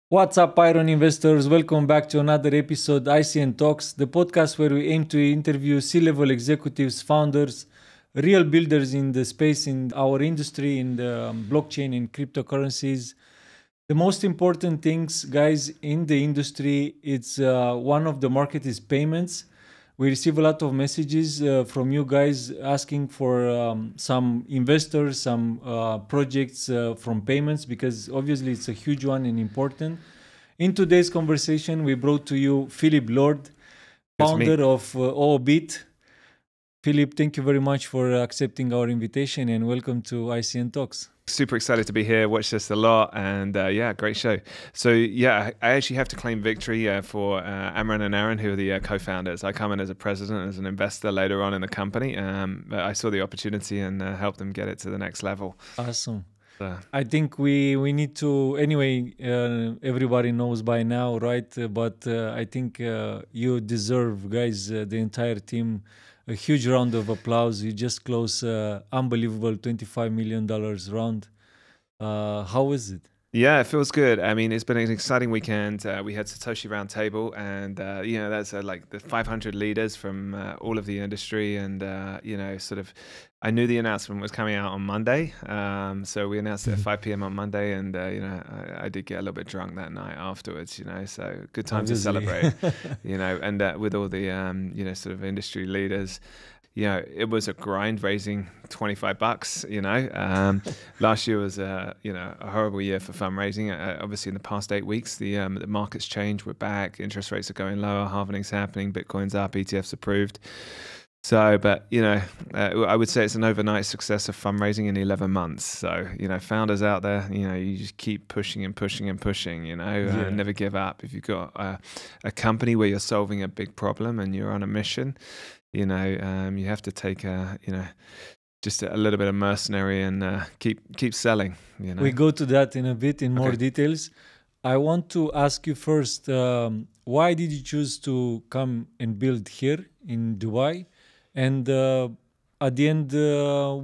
What's up, Iron investors? Welcome back to another episode ICN Talks, the podcast where we aim to interview C-level executives, founders, real builders in the space in our industry, in the blockchain and cryptocurrencies. The most important things, guys, in the industry, it's one of the market is payments. We receive a lot of messages from you guys asking for some investors, some projects from payments, because obviously it's a huge one and important. In today's conversation, we brought to you Phillip Lord, Good to meet. founder of Oobit. Philip, thank you very much for accepting our invitation and welcome to ICN Talks. Super excited to be here. Watched this a lot, and yeah, great show. So yeah, I actually have to claim victory for Amran and Aaron, who are the co-founders. I come in as a president, as an investor later on in the company. But I saw the opportunity and helped them get it to the next level. Awesome. I think we need to, anyway, everybody knows by now, right? But I think you deserve, guys, the entire team, a huge round of applause. You just closed unbelievable $25 million round. How is it? Yeah, it feels good. I mean, it's been an exciting weekend. We had Satoshi Roundtable, and that's like the 500 leaders from all of the industry, and sort of. I knew the announcement was coming out on Monday, so we announced it at 5 p.m. on Monday, and I did get a little bit drunk that night afterwards. So good time to celebrate. And with all the sort of industry leaders. It was a grind raising $25. Last year was a horrible year for fundraising. Obviously, in the past 8 weeks, the market's changed. We're back. Interest rates are going lower. Halving's happening. Bitcoin's up. ETFs approved. So, but I would say it's an overnight success of fundraising in 11 months. So, founders out there, you just keep pushing and pushing and pushing. Never give up. If you've got a company where you're solving a big problem and you're on a mission. You have to take just a little bit of mercenary and keep selling. We go to that in a bit in more details. I want to ask you first, why did you choose to come and build here in Dubai? And at the end,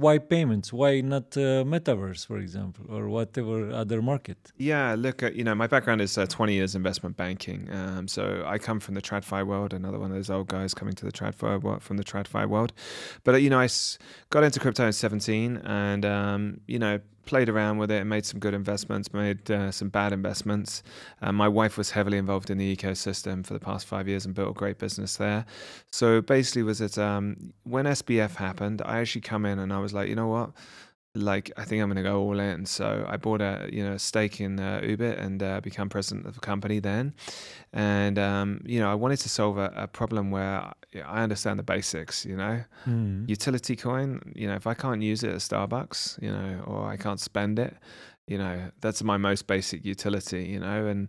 why payments? Why not metaverse, for example, or whatever other market? Yeah, look, my background is 20 years investment banking. So I come from the TradFi world, another one of those old guys coming to the TradFi world, from the TradFi world. But, I got into crypto in 17 and, played around with it and made some good investments, made some bad investments. My wife was heavily involved in the ecosystem for the past 5 years and built a great business there. So basically when SBF happened, I actually come in and I was like, you know what? Like, I think I'm going to go all in. So I bought a stake in Oobit and become president of the company then. And, I wanted to solve a problem where I understand the basics, Utility coin, if I can't use it at Starbucks, or I can't spend it, that's my most basic utility, and,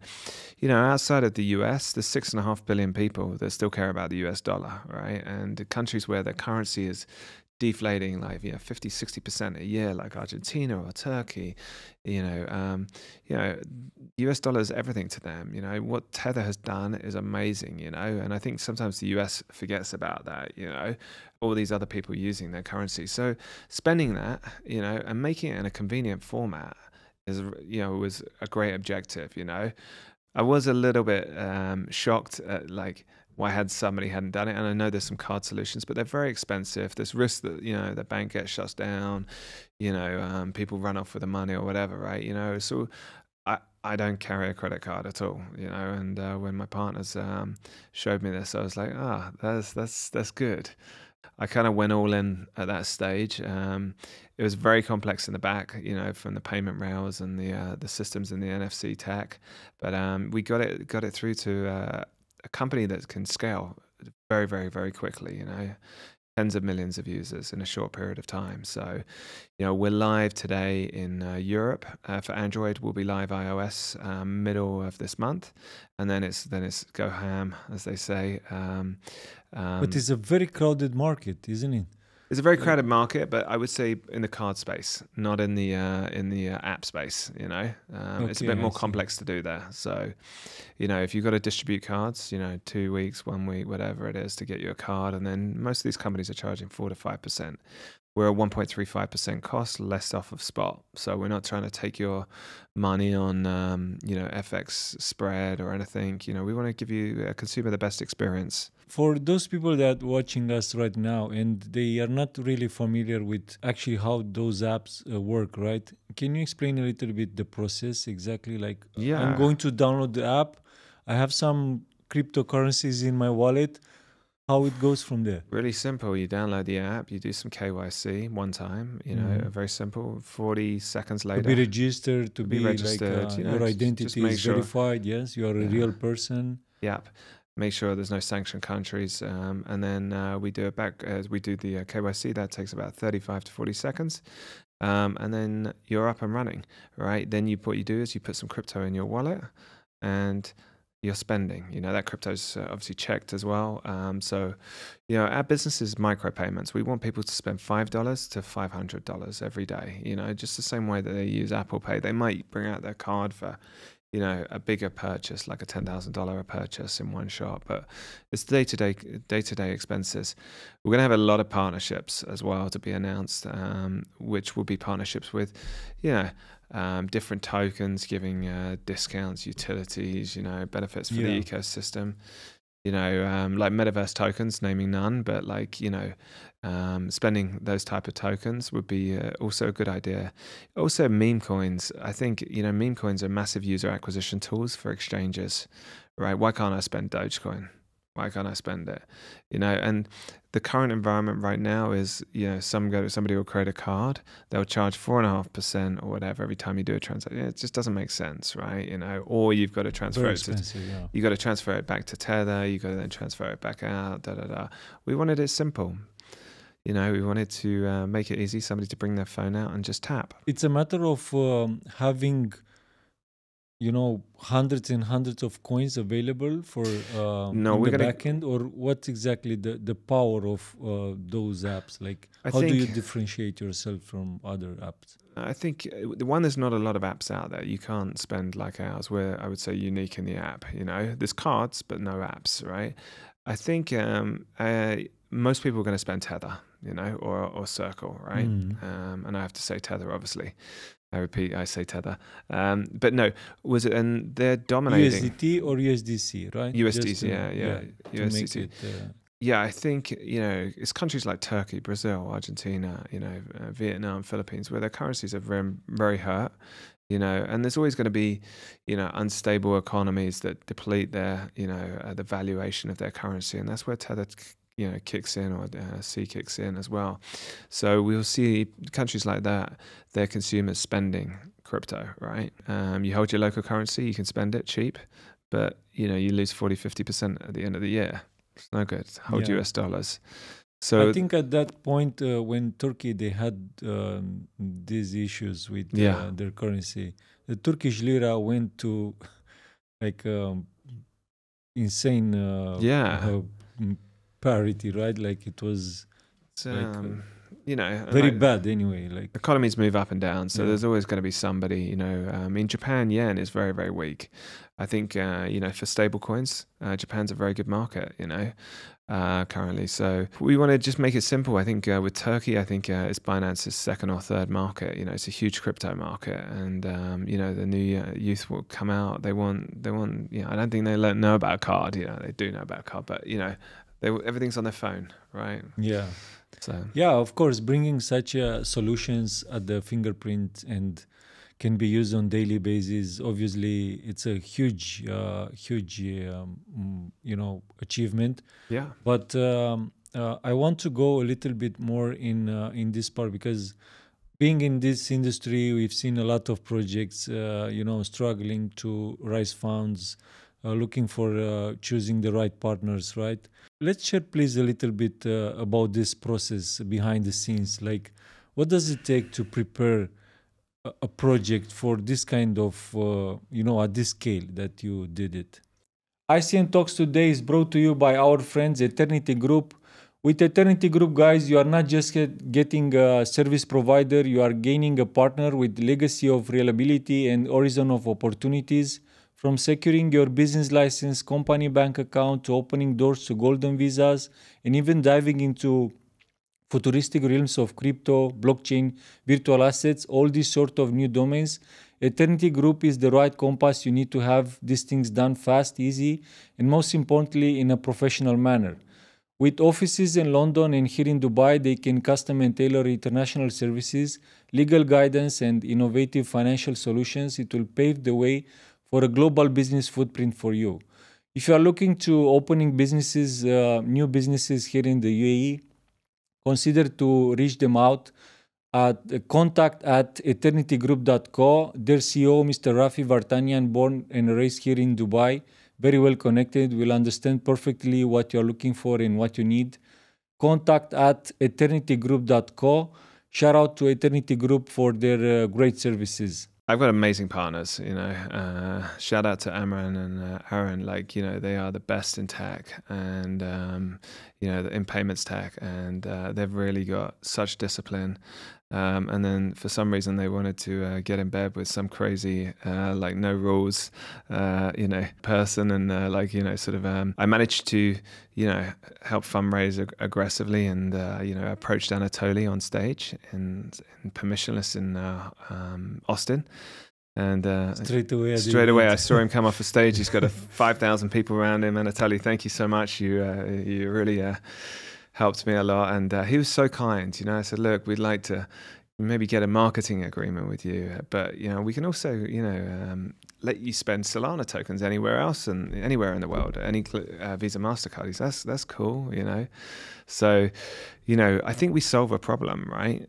outside of the US, there's 6.5 billion people that still care about the US dollar, right? And the countries where their currency is deflating like 50-60% a year, like Argentina or Turkey, US dollar is everything to them. What Tether has done is amazing, and I think sometimes the US forgets about that, all these other people using their currency. So spending that, and making it in a convenient format was a great objective. I was a little bit shocked at why somebody hadn't done it. And I know there's some card solutions, but they're very expensive. There's risk that, the bank gets shut down, people run off with the money or whatever, right? So I don't carry a credit card at all, and when my partners showed me this, I was like, that's good. I kind of went all in at that stage. It was very complex in the back, from the payment rails and the systems and the NFC tech. But we got it through to a company that can scale very, very, very quickly. Tens of millions of users in a short period of time. So, we're live today in Europe for Android. We'll be live iOS middle of this month, and then it's go ham, as they say. But it's a very crowded market, isn't it? It's a very crowded market, but I would say in the card space, not in the app space. It's a bit more complex to do there. So, if you've got to distribute cards, 2 weeks, 1 week, whatever it is, to get you a card, and then most of these companies are charging 4 to 5%. we're a 1.35% cost, less off of spot. So we're not trying to take your money on, FX spread or anything. We want to give you a consumer the best experience. For those people that are watching us right now and they are not really familiar with actually how those apps work, right? Can you explain a little bit the process exactly? Like, I'm going to download the app. I have some cryptocurrencies in my wallet. How it goes from there? Really simple. You download the app, you do some KYC one time, very simple. 40 seconds later. To be registered, to be registered, like your identity is verified. Yes, you are a real person. Yep. Make sure there's no sanctioned countries, and then we do it back as we do the KYC. That takes about 35 to 40 seconds, and then you're up and running, right? Then what you do is you put some crypto in your wallet, and you're spending. That crypto's obviously checked as well. So, our business is micropayments. We want people to spend $5 to $500 every day. Just the same way that they use Apple Pay. They might bring out their card for a bigger purchase, like a $10,000 purchase in one shot, but it's day-to-day expenses. We're going to have a lot of partnerships as well to be announced, which will be partnerships with, different tokens, giving discounts, utilities, benefits for the ecosystem. Like metaverse tokens, naming none, but like, spending those type of tokens would be also a good idea. Also, meme coins. I think, meme coins are massive user acquisition tools for exchanges, right? Why can't I spend Dogecoin? Why can't I spend it? And the current environment right now is, somebody will create a card, they'll charge 4.5% or whatever every time you do a transaction. It just doesn't make sense, right? Or you've got to transfer you got to transfer it back to Tether, you got to then transfer it back out, We wanted it simple. We wanted to make it easy, somebody to bring their phone out and just tap. It's a matter of having hundreds and hundreds of coins available for the back end, or what's exactly the power of those apps? Like, how do you differentiate yourself from other apps? I think there's not a lot of apps out there. You can't spend like ours. We're, I would say, unique in the app. There's cards, but no apps, right? I think most people are going to spend Tether, or Circle, right? And I have to say Tether, obviously. I repeat, I say Tether. But no, and they're dominating. USDT or USDC, right? USDC, yeah. USDC. Yeah, I think, it's countries like Turkey, Brazil, Argentina, Vietnam, Philippines, where their currencies are very, very hurt, and there's always going to be, unstable economies that deplete their, the valuation of their currency. And that's where Tether kicks in, or C kicks in as well. So we'll see countries like that, their consumers spending crypto, right? You hold your local currency, you can spend it cheap, but you lose 40-50% at the end of the year. It's no good. Hold US dollars. So I think at that point when Turkey, they had these issues with their currency, the Turkish lira went to like insane parity, right? Like it was very bad anyway. Like economies move up and down, so there's always going to be somebody. In Japan, yen is very, very weak. I think for stable coins, Japan's a very good market. Currently, so we want to just make it simple. I think with Turkey, I think it's Binance's second or third market. It's a huge crypto market, and the new youth will come out. They want. I don't think they know about a card. They do know about a card, but everything's on their phone, right? Yeah. So of course, bringing such solutions at the fingerprint and can be used on daily basis. Obviously, it's a huge achievement. Yeah. But I want to go a little bit more in this part, because being in this industry, we've seen a lot of projects, struggling to raise funds, looking for choosing the right partners, right? Let's share, please, a little bit about this process behind the scenes. Like, what does it take to prepare a project for this kind of, at this scale that you did it? ICN Talks today is brought to you by our friends Eternity Group. With Eternity Group, guys, you are not just getting a service provider, you are gaining a partner with legacy of reliability and horizon of opportunities. From securing your business license, company bank account, to opening doors to golden visas, and even diving into futuristic realms of crypto, blockchain, virtual assets, all these sort of new domains, Eternity Group is the right compass. You need to have these things done fast, easy, and most importantly, in a professional manner. With offices in London and here in Dubai, they can custom and tailor international services, legal guidance, and innovative financial solutions. It will pave the way for a global business footprint for you. If you are looking to opening businesses, new businesses here in the UAE, consider to reach them out at contact@eternitygroup.co. Their CEO, Mr. Rafi Vartanian, born and raised here in Dubai, very well connected, will understand perfectly what you're looking for and what you need. Contact@eternitygroup.co. Shout out to Eternity Group for their great services. I've got amazing partners, shout out to Amran and Aaron, they are the best in tech and, in payments tech, and they've really got such discipline. And then for some reason they wanted to get in bed with some crazy, no rules, person. And I managed to, help fundraise aggressively and, approached Anatoly on stage in permissionless in Austin. And straight away, I saw him come off the stage. He's got 5,000 people around him. Anatoly, thank you so much. You really helped me a lot. And he was so kind. I said, look, we'd like to maybe get a marketing agreement with you, but we can also let you spend Solana tokens anywhere else and anywhere in the world, any Visa Mastercard. That's cool. So I think we solve a problem, right?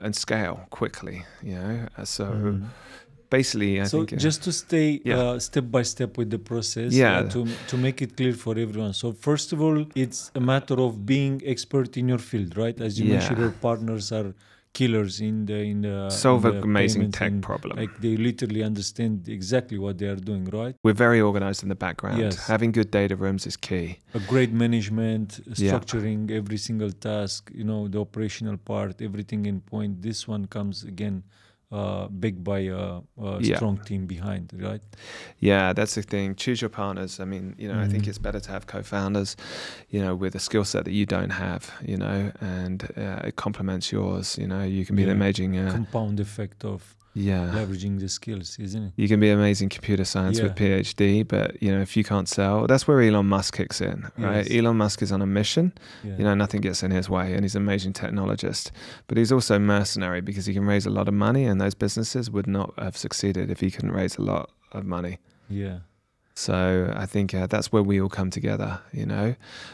And scale quickly, so basically I think just to stay step by step with the process, to make it clear for everyone. So first of all, it's a matter of being expert in your field, right? As you mentioned, your partners are killers in the solve an amazing tech problem. Like they literally understand exactly what they are doing, right? We're very organized in the background. Yes. Having good data rooms is key. A great management, structuring every single task, the operational part, everything in point. This one comes again big by a strong team behind, right? Yeah, that's the thing. Choose your partners. I mean, I think it's better to have co-founders, with a skill set that you don't have, and it complements yours. You can be the amazing compound effect of leveraging the skills, isn't it? You can be amazing computer science with PhD, but if you can't sell, that's where Elon Musk kicks in, right? Elon Musk is on a mission. Nothing gets in his way, and he's an amazing technologist, but he's also mercenary because he can raise a lot of money, and those businesses would not have succeeded if he couldn't raise a lot of money. So I think that's where we all come together,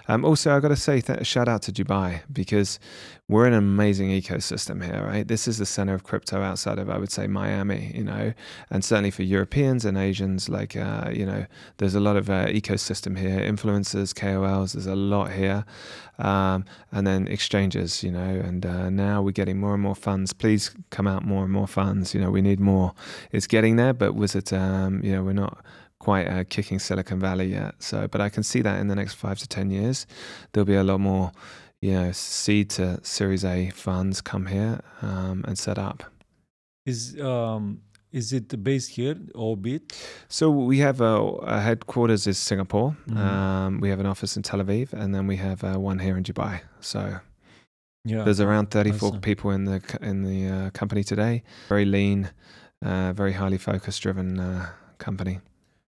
Also, I've got to say shout out to Dubai, because we're in an amazing ecosystem here, right? This is the center of crypto outside of, I would say, Miami, and certainly for Europeans and Asians, there's a lot of ecosystem here, influencers, KOLs, there's a lot here. And then exchanges, and now we're getting more and more funds. Please come out more and more funds. We need more. It's getting there, but was it, we're not quite kicking Silicon Valley yet. So, but I can see that in the next 5 to 10 years, there'll be a lot more, seed to Series A funds come here and set up. Is it based here, Oobit? So we have a headquarters is Singapore. We have an office in Tel Aviv, and then we have one here in Dubai. So there's around 34 people in the company today. Very lean, very highly focus driven company.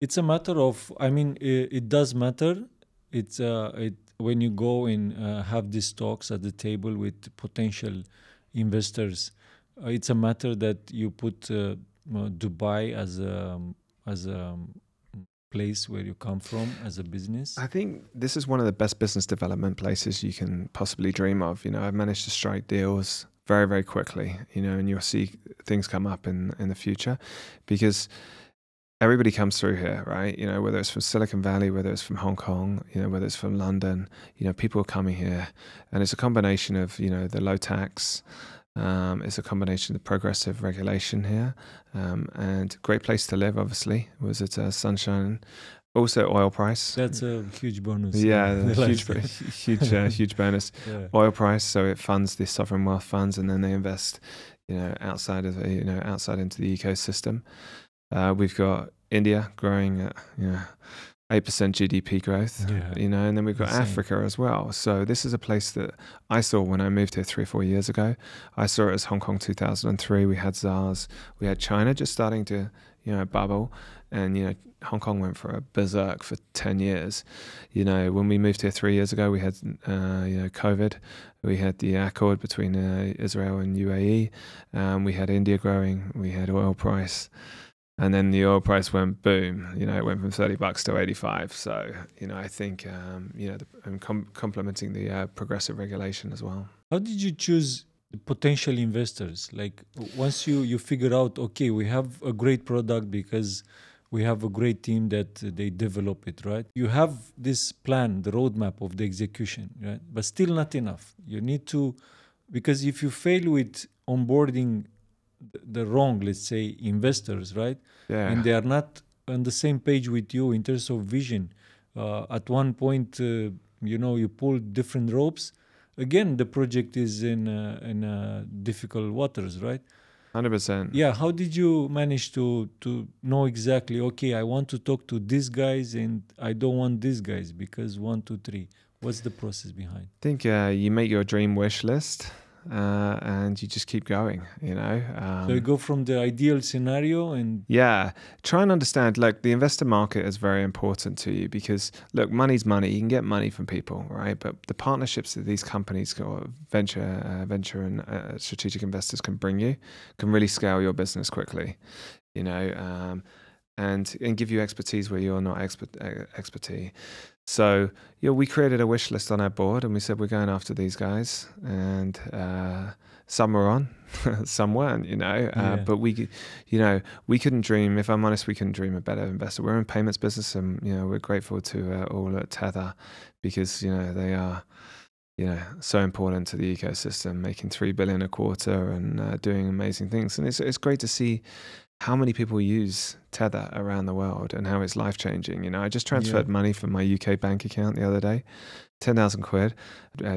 It's a matter of, it does matter. It's when you go and have these talks at the table with potential investors, it's a matter that you put Dubai as a place where you come from as a business. I think this is one of the best business development places you can possibly dream of. I've managed to strike deals very, very quickly, and you'll see things come up in the future, because everybody comes through here, right? Whether it's from Silicon Valley, whether it's from Hong Kong, whether it's from London, people are coming here, and it's a combination of, the low tax, it's a combination of progressive regulation here, and great place to live, obviously. Was it sunshine? Also oil price. That's a huge bonus. Yeah, huge bonus. Oil price, so it funds the sovereign wealth funds, and then they invest, outside into the ecosystem. We've got India growing at 8% GDP growth, you know, and then we've got Insane. Africa as well. So this is a place that I saw when I moved here 3 or 4 years ago. I saw it as Hong Kong 2003. We had SARS. We had China just starting to, you know, bubble. And, you know, Hong Kong went for a berserk for 10 years. You know, when we moved here 3 years ago, we had, you know, COVID. We had the accord between Israel and UAE. We had India growing. We had oil price. And then the oil price went boom, you know, it went from $30 to 85. So, you know, I think, you know, I'm complementing the progressive regulation as well. How did you choose the potential investors? Like once you figure out, okay, we have a great product because we have a great team that they develop it, right? You have this plan, the roadmap of the execution, right? But still not enough. You need to, because if you fail with onboarding the wrong, let's say, investors, right? Yeah. And they are not on the same page with you in terms of vision. At one point, you know, you pull different ropes. Again, the project is in difficult waters, right? 100%. Yeah. How did you manage to know exactly? Okay, I want to talk to these guys, and I don't want these guys because 1, 2, 3. What's the process behind? I think you make your dream wish list. And you just keep going, you know. So you go from the ideal scenario and... Yeah, try and understand, like, the investor market is very important to you because, look, money's money. You can get money from people, right? But the partnerships that these companies or venture and strategic investors can bring you can really scale your business quickly, you know, and give you expertise where you're not expertise. So, you know, we created a wish list on our board and we said, we're going after these guys, and some were on, some weren't, you know, but we, you know, we couldn't dream, if I'm honest, we couldn't dream a better investor. We're in payments business, and, you know, we're grateful to all at Tether because, you know, they are, you know, so important to the ecosystem, making 3 billion a quarter and doing amazing things. And it's great to see how many people use Tether around the world and how it's life-changing. You know, I just transferred money from my UK bank account the other day, 10,000 quid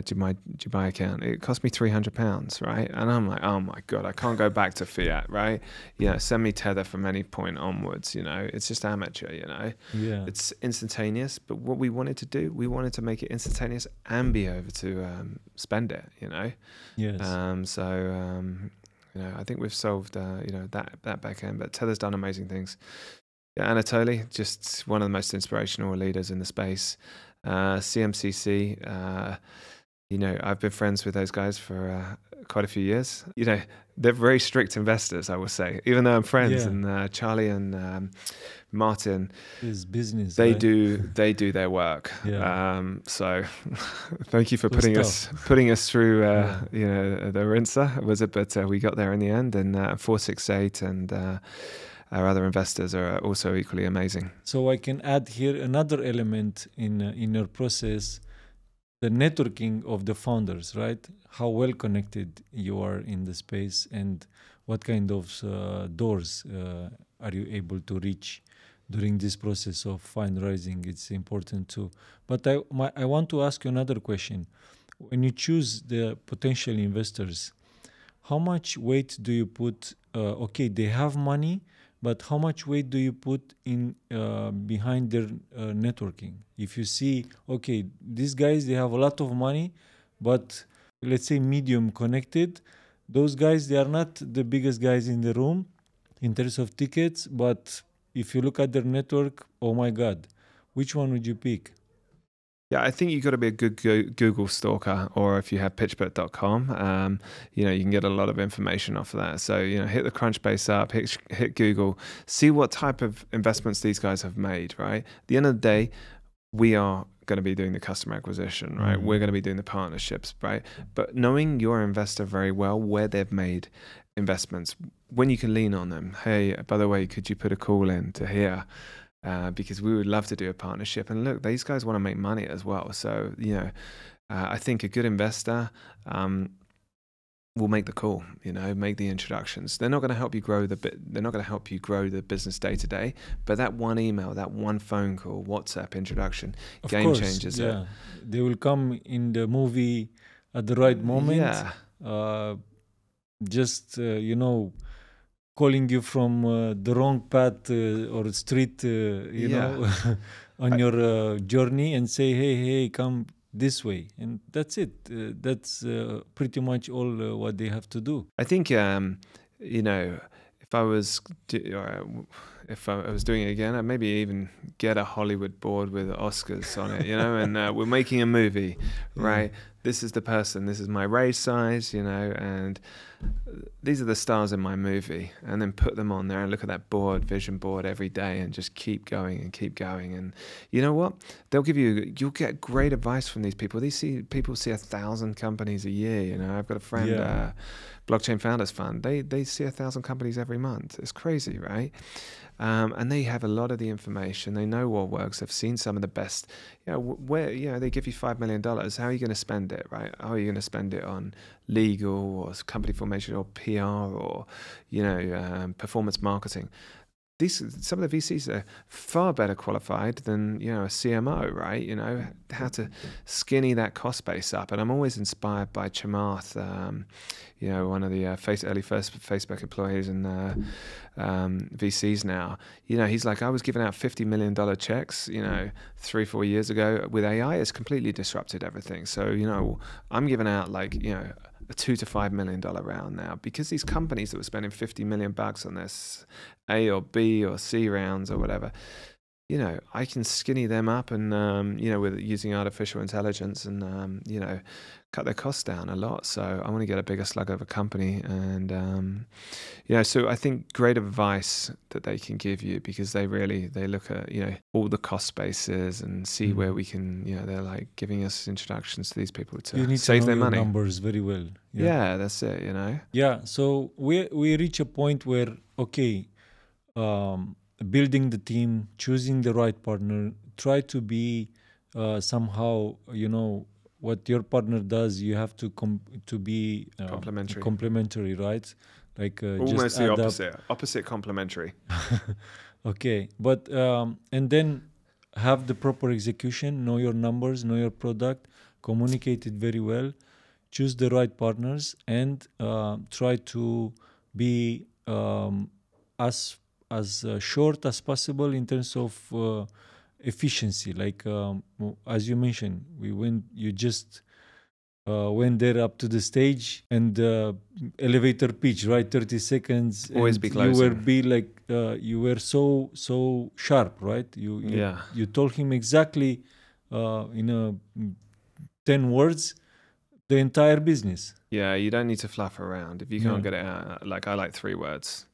to my Dubai account. It cost me £300, right? And I'm like, oh my God, I can't go back to fiat, right? You know, send me Tether from any point onwards, you know. It's just amateur, you know. Yeah. It's instantaneous, but what we wanted to do, we wanted to make it instantaneous and be able to spend it, you know. Yes. You know, I think we've solved, you know, that back end, but Tether's done amazing things. Yeah, Anatoly, just one of the most inspirational leaders in the space. CMCC, you know, I've been friends with those guys for quite a few years. You know, they're very strict investors, I will say, even though I'm friends. And Charlie and Martin, is business. They right? do their work. Yeah. So thank you for putting us through you know, the rinser, was it? But we got there in the end, and 468 and our other investors are also equally amazing. So I can add here another element in your process, the networking of the founders, right? How well connected you are in the space, and what kind of doors are you able to reach during this process of fundraising? It's important too. But I want to ask you another question. When you choose the potential investors, how much weight do you put? Okay, they have money, but how much weight do you put in behind their networking? If you see, okay, these guys, they have a lot of money, but let's say medium connected, those guys, they are not the biggest guys in the room in terms of tickets, but if you look at their network, oh my God, which one would you pick? Yeah, I think you've got to be a good Google stalker, or if you have pitchbook.com, you know, you can get a lot of information off of that. So, you know, hit the Crunchbase up, hit Google, see what type of investments these guys have made, right? At the end of the day, we are going to be doing the customer acquisition, right? We're going to be doing the partnerships, right? But knowing your investor very well, where they've made investments, when you can lean on them. Hey, by the way, could you put a call in to here? Because we would love to do a partnership. And look, these guys want to make money as well. So, you know, I think a good investor will make the call, you know, make the introductions. They're not going to help you grow they're not going to help you grow the business day to day, but that one email, that one phone call, WhatsApp introduction, game changers. Yeah. They will come in the movie at the right moment. Yeah. You know, calling you from the wrong path or street, you know, on your journey, and say, hey, come this way, and that's it. That's pretty much all what they have to do. I think you know, if I was if I was doing it again, I'd maybe even get a Hollywood board with Oscars on it, you know, and we're making a movie, right? This is the person, this is my race size, you know, and these are the stars in my movie, and then put them on there and look at that board, vision board every day, and just keep going and keep going. And you know what? You'll get great advice from these people. People see 1,000 companies a year, you know. I've got a friend, Blockchain Founders Fund. They see 1,000 companies every month. It's crazy, right? And they have a lot of the information. They know what works. They've seen some of the best. You know, where they give you $5 million. How are you going to spend it, right? How are you going to spend it on legal or company formation or PR or performance marketing? Some of the VCs are far better qualified than a CMO, right? You know how to skinny that cost base up. And I'm always inspired by Chamath, one of the early first Facebook employees and VCs now. You know, he's like, I was giving out $50 million checks, 3-4 years ago. With AI, it's completely disrupted everything. So I'm giving out a $2 to $5 million round now, because these companies that were spending $50 million on this A or B or C rounds or whatever, I can skinny them up and with using artificial intelligence and cut their costs down a lot. So I want to get a bigger slug of a company, and so I think great advice that they can give you, because they look at all the cost bases and see where we can they're like giving us introductions to these people to save their money. Numbers very well. Yeah, that's it. So we reach a point where building the team, choosing the right partner, try to be somehow, what your partner does, you have to be complementary, right? Like almost the opposite complementary. Okay, but and then have the proper execution, know your numbers, know your product, communicate it very well, choose the right partners, and try to be as short as possible in terms of efficiency. Like as you mentioned, you just went there up to the stage and elevator pitch, right? 30 seconds. Always be closing. You were so sharp, right? You told him exactly in 10 words the entire business. Yeah, you don't need to fluff around. If you can't get it out, like I like 3 words.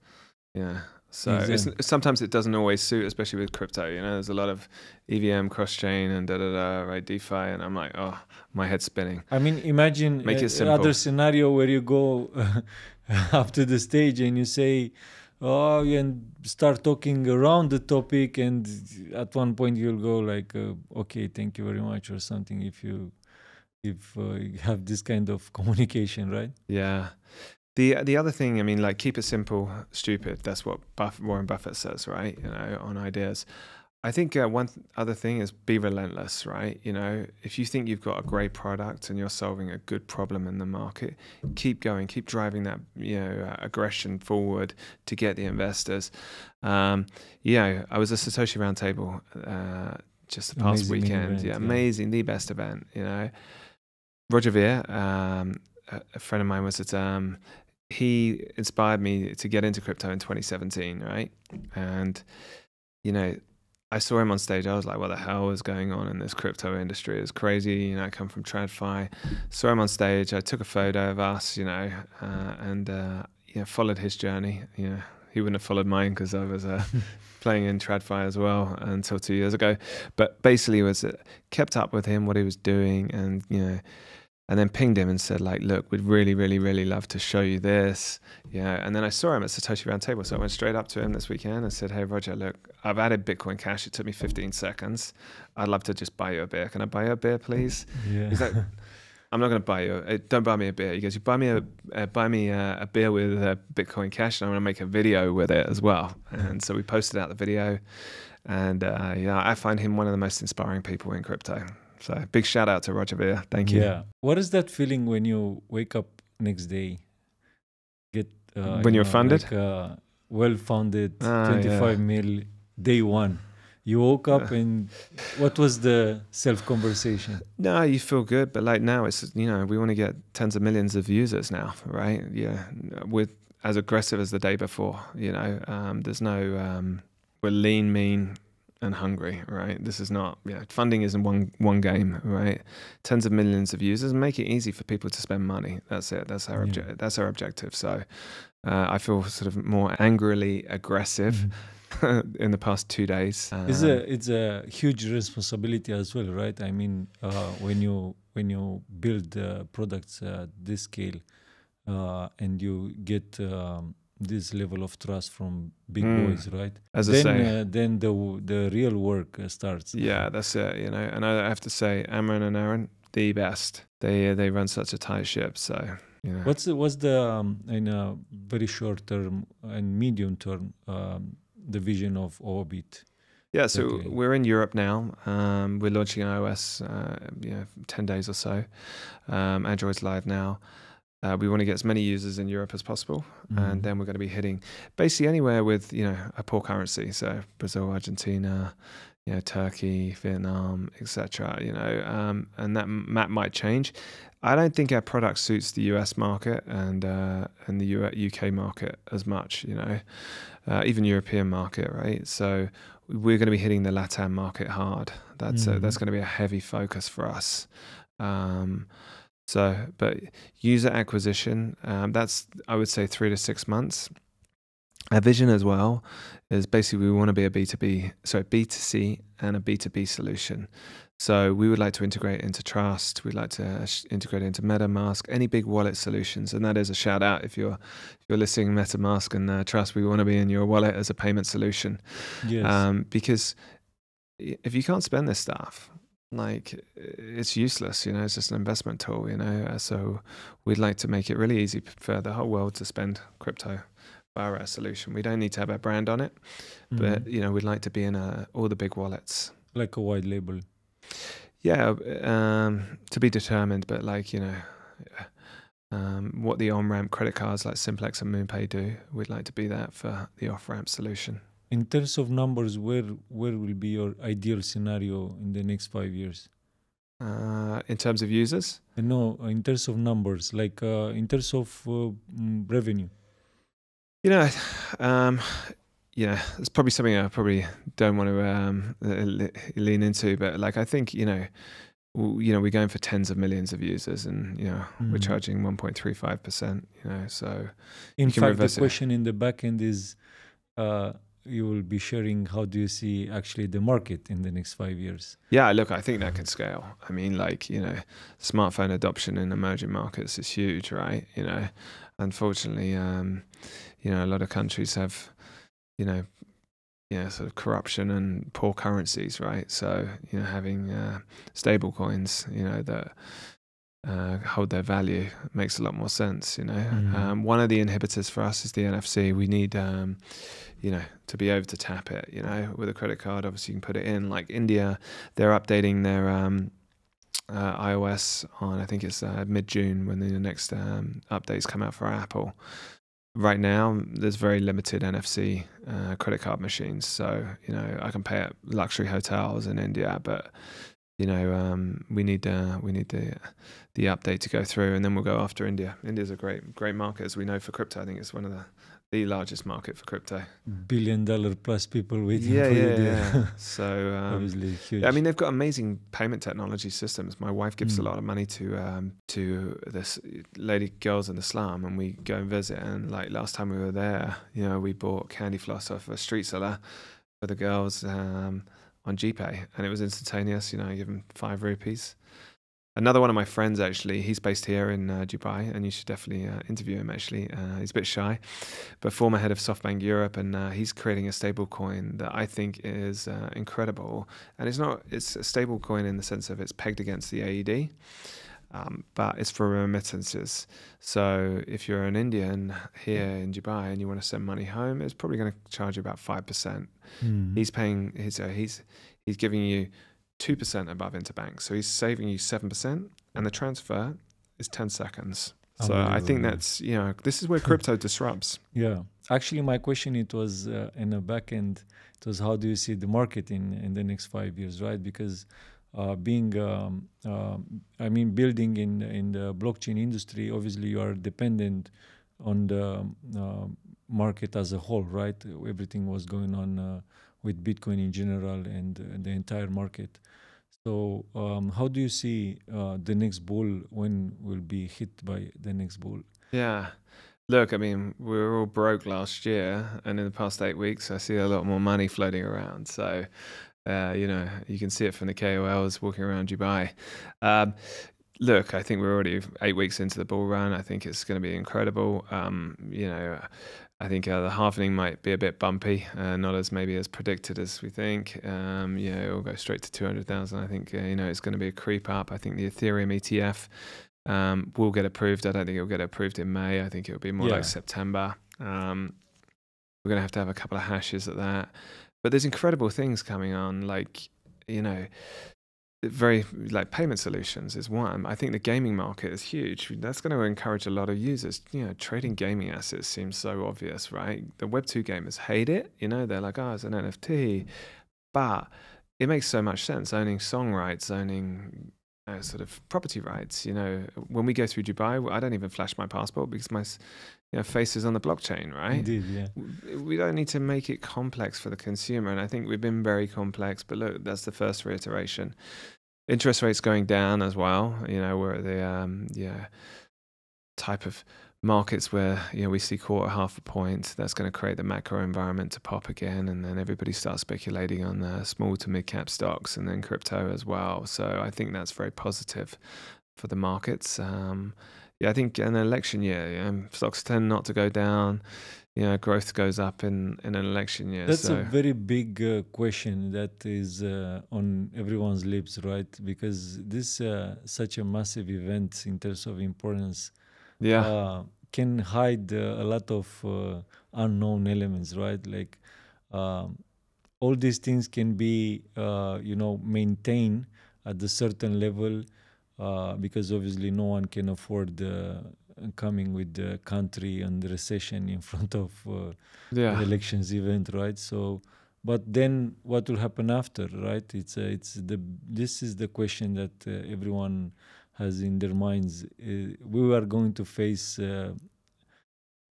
Yeah. So sometimes it doesn't always suit, especially with crypto. There's a lot of EVM cross-chain and right, DeFi, and I'm like, oh, my head's spinning. I mean, imagine another scenario where you go up to the stage and you say, and start talking around the topic, and at one point you'll go like, okay, thank you very much, or something, if you have this kind of communication, right? Yeah. The other thing, I mean, like, keep it simple, stupid. That's what Warren Buffett says, right? On ideas. I think one other thing is be relentless, right? If you think you've got a great product and you're solving a good problem in the market, keep going, keep driving that, aggression forward to get the investors. I was at Satoshi Roundtable just the past weekend. Event, amazing, the best event. Roger Ver, a friend of mine, was at. He inspired me to get into crypto in 2017, right? And, I saw him on stage. I was like, what the hell is going on in this crypto industry? It's crazy. I come from TradFi. Saw him on stage. I took a photo of us, and followed his journey. He wouldn't have followed mine because I was playing in TradFi as well until 2 years ago. But basically kept up with him, what he was doing, and, and then pinged him and said, like, look, we'd really, really, really love to show you this. And then I saw him at Satoshi Roundtable. So I went straight up to him this weekend and said, hey, Roger, look, I've added Bitcoin Cash. It took me 15 seconds. I'd love to just buy you a beer. Can I buy you a beer, please? Yeah. He's like, I'm not going to buy you. Don't buy me a beer. He goes, you buy me a beer with Bitcoin Cash, and I'm going to make a video with it as well. And so we posted out the video. And I find him one of the most inspiring people in crypto. So big shout out to Roger Ver. Thank you. Yeah. What is that feeling when you wake up next day? When you're funded? Like, well-founded, Ah, 25 yeah. mil, day one. You woke up and what was the self-conversation? No, you feel good, but like now it's, you know, we want to get tens of millions of users now, right? Yeah, with as aggressive as the day before, you know. There's no, we're lean, mean, and hungry, right? This is not, you know, funding isn't one game, right? Tens of millions of users, and make it easy for people to spend money. That's it. That's our that's our objective. So I feel sort of more angrily aggressive in the past 2 days. It's a huge responsibility as well, right? I mean, when you build products at this scale, and you get this level of trust from big boys, right? As I say, Then the real work starts. yeah, that's it, you know. And I have to say, Amran and Aaron, the best. They run such a tight ship, so you know. What's the in a very short term and medium term the vision of Oobit? Yeah, so we're in Europe now. We're launching iOS, 10 days or so. Android's live now. We want to get as many users in Europe as possible, and then we're going to be hitting basically anywhere with, you know, a poor currency. So Brazil, Argentina, you know, Turkey, Vietnam, etc. You know, and that map might change. I don't think our product suits the US market and the UK market as much. You know, even European market, right? So we're going to be hitting the LATAM market hard. That's going to be a heavy focus for us. But user acquisition, that's, I would say, 3 to 6 months. Our vision as well is basically we want to be a B2C and a B2B solution. So we would like to integrate into Trust. We'd like to integrate into MetaMask, any big wallet solutions. And that is a shout out if you're listening, MetaMask and Trust. We want to be in your wallet as a payment solution. Yes. Because if you can't spend this stuff, like, it's useless, you know. It's just an investment tool, you know. So we'd like to make it really easy for the whole world to spend crypto via our solution. We don't need to have a brand on it, but you know, we'd like to be in all the big wallets, like a white label. Yeah, to be determined, but like, you know, what the on-ramp credit cards like Simplex and MoonPay do, we'd like to be that for the off-ramp solution. In terms of numbers, where will be your ideal scenario in the next 5 years? In terms of users? No, in terms of numbers, like in terms of revenue. You know, it's probably something I probably don't want to lean into, but like, I think, you know, we're going for tens of millions of users, and, you know, we're charging 1.35%, you know, so. In fact, the question in the back end is, you will be sharing, how do you see actually the market in the next 5 years? Yeah, look, I think that can scale. I mean, like, you know, smartphone adoption in emerging markets is huge, right? You know, unfortunately, you know, a lot of countries have, you know, sort of corruption and poor currencies, right? So, you know, having stable coins, you know, that hold their value makes a lot more sense, you know. One of the inhibitors for us is the NFC. We need, you know, to be able to tap it, you know, with a credit card. Obviously, you can put it in. Like India, they're updating their iOS on, I think it's mid-June, when the next updates come out for Apple. Right now, there's very limited NFC credit card machines. So, you know, I can pay at luxury hotels in India, but, you know, we need the update to go through, and then we'll go after India. India's a great market, as we know, for crypto. I think it's one of the largest market for crypto. $1 billion plus people waiting for you there. Yeah. So obviously huge. I mean, they've got amazing payment technology systems. My wife gives a lot of money to this girls in the slum, and we go and visit. And like last time we were there, you know, we bought candy floss off a street seller for the girls on GPay, and it was instantaneous. You know, I give them 5 rupees. Another one of my friends, actually, he's based here in Dubai, and you should definitely interview him, actually. He's a bit shy, but former head of SoftBank Europe, and he's creating a stable coin that I think is incredible. And it's a stable coin in the sense of it's pegged against the AED, but it's for remittances. So if you're an Indian here in Dubai and you want to send money home, it's probably going to charge you about 5%. He's paying, he's giving you 2% above interbank, so he's saving you 7%, and the transfer is 10 seconds. So I think that's, you know, this is where crypto disrupts. Yeah, actually, my question, it was in the back end. It was, how do you see the market in the next 5 years, right? Because building in the blockchain industry, obviously you are dependent on the market as a whole, right? Everything was going on with Bitcoin in general and the entire market. So how do you see the next bull? When will be hit by the next bull? Yeah. Look, I mean, we were all broke last year, and in the past 8 weeks, I see a lot more money floating around. So, you can see it from the KOLs walking around Dubai. Um, Look, I think we're already 8 weeks into the bull run. I think it's going to be incredible. I think the halvening might be a bit bumpy, not as maybe as predicted as we think. It'll go straight to 200,000. I think it's going to be a creep up. I think the Ethereum ETF will get approved. I don't think it'll get approved in May. I think it'll be more like September. We're going to have a couple of hashes at that. But there's incredible things coming on, like, very like payment solutions is one. I think the gaming market is huge. That's going to encourage a lot of users. Trading gaming assets seems so obvious, right? The Web2 gamers hate it. They're like, oh, it's an NFT. But it makes so much sense. Owning song rights, owning sort of property rights. When we go through Dubai, I don't even flash my passport because my face is on the blockchain, right? Indeed, yeah. We don't need to make it complex for the consumer, and I think we've been very complex. But look, that's the first reiteration. Interest rates going down as well. We're at the type of markets where we see quarter half a point. That's going to create the macro environment to pop again, and then everybody starts speculating on the small to mid cap stocks and then crypto as well. So I think that's very positive for the markets. I think in an election year, stocks tend not to go down. Growth goes up in an election year. That's a very big question that is on everyone's lips, right? Because this such a massive event in terms of importance can hide a lot of unknown elements, right? Like all these things can be, maintained at a certain level because obviously no one can afford coming with the country and the recession in front of the elections event, right? So, but then what will happen after, right? This is the question that everyone has in their minds. We are going to face the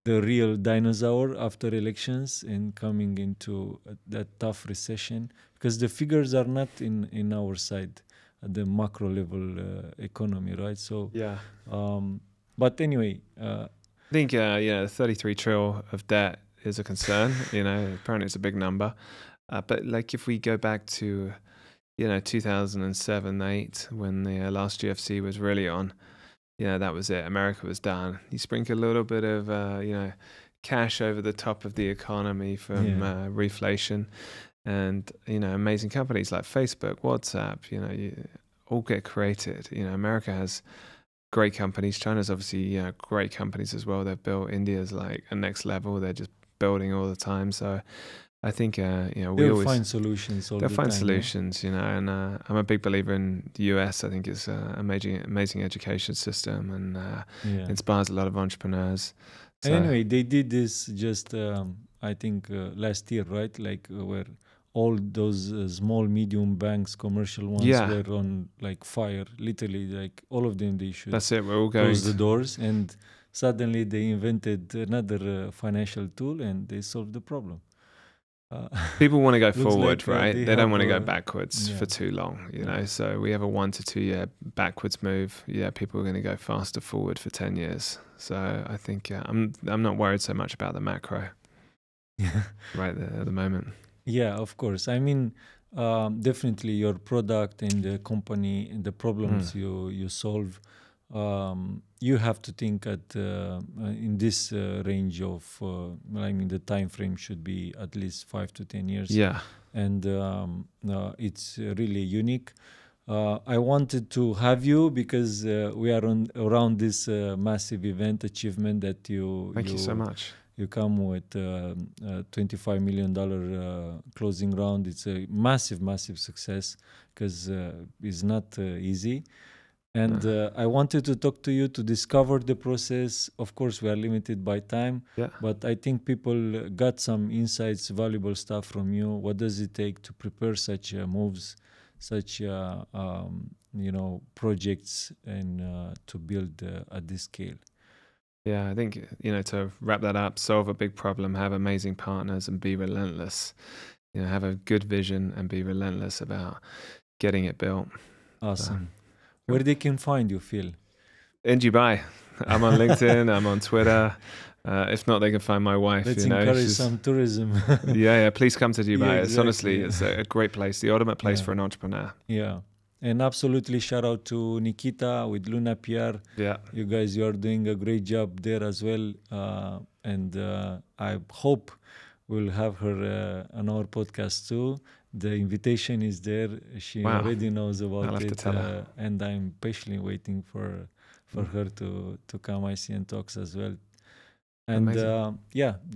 real dinosaur after elections and coming into that tough recession, because the figures are not in our side at the macro level economy, right? So but anyway, I think 33 trillion of debt is a concern. Apparently it's a big number, but like if we go back to 2007-8 when the last GFC was really on, that was it. America was done. You sprinkle a little bit of cash over the top of the economy from reflation, and amazing companies like Facebook, WhatsApp, you all get created. America has great companies. China's obviously great companies as well. They've built. India's like a next level. They're just building all the time. So I think they'll find solutions. They'll find solutions, and I'm a big believer in the US. I think it's an amazing education system, and inspires a lot of entrepreneurs. So. And anyway, they did this just I think last year, right? Like where all those small, medium banks, commercial ones were on like fire. Literally, like all of them, they should. That's it. We're all going close the doors, and suddenly they invented another financial tool, and they solved the problem. People want to go forward, right? They don't want to go backwards for too long, So we have a 1 to 2 year backwards move. People are going to go faster forward for 10 years. So I think I'm not worried so much about the macro right there at the moment. Yeah, of course. I mean, definitely your product and the company and the problems you solve, you have to think at in this range of the time frame should be at least 5 to 10 years. And it's really unique. I wanted to have you because we are around this massive event achievement that you thank you so much. You come with $25 million closing round. It's a massive success because it's not easy. And I wanted to talk to you to discover the process. Of course, we are limited by time, Yeah. but I think people got some insights, valuable stuff from you. What does it take to prepare such moves, such projects, and to build at this scale? Yeah, I think, to wrap that up, solve a big problem, have amazing partners, and be relentless. Have a good vision and be relentless about getting it built. Awesome. Where they can find you, Phil? In Dubai. I'm on LinkedIn, I'm on Twitter. If not, they can find my wife. Let's encourage some tourism. Yeah, please come to Dubai. Yeah, It's honestly, it's a great place, the ultimate place for an entrepreneur. Yeah. And absolutely shout out to Nikita with Luna PR. Yeah. You guys, you are doing a great job there as well. And I hope we'll have her on our podcast too. The invitation is there. She already knows about I'll have it. To tell her. And I'm patiently waiting for her to come ICN Talks as well. And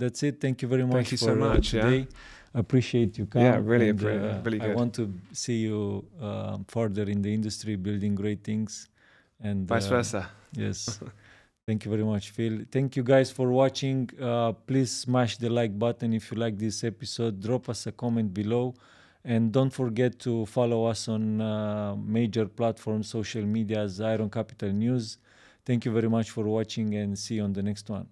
that's it. Thank you very much. Thank you so much today. Appreciate you coming. Yeah, really appreciate it. Really good. I want to see you further in the industry, building great things. And vice versa. Yes. Thank you very much, Phil. Thank you guys for watching. Please smash the like button if you like this episode. Drop us a comment below. And don't forget to follow us on major platforms, social media as Iron Capital News. Thank you very much for watching and see you on the next one.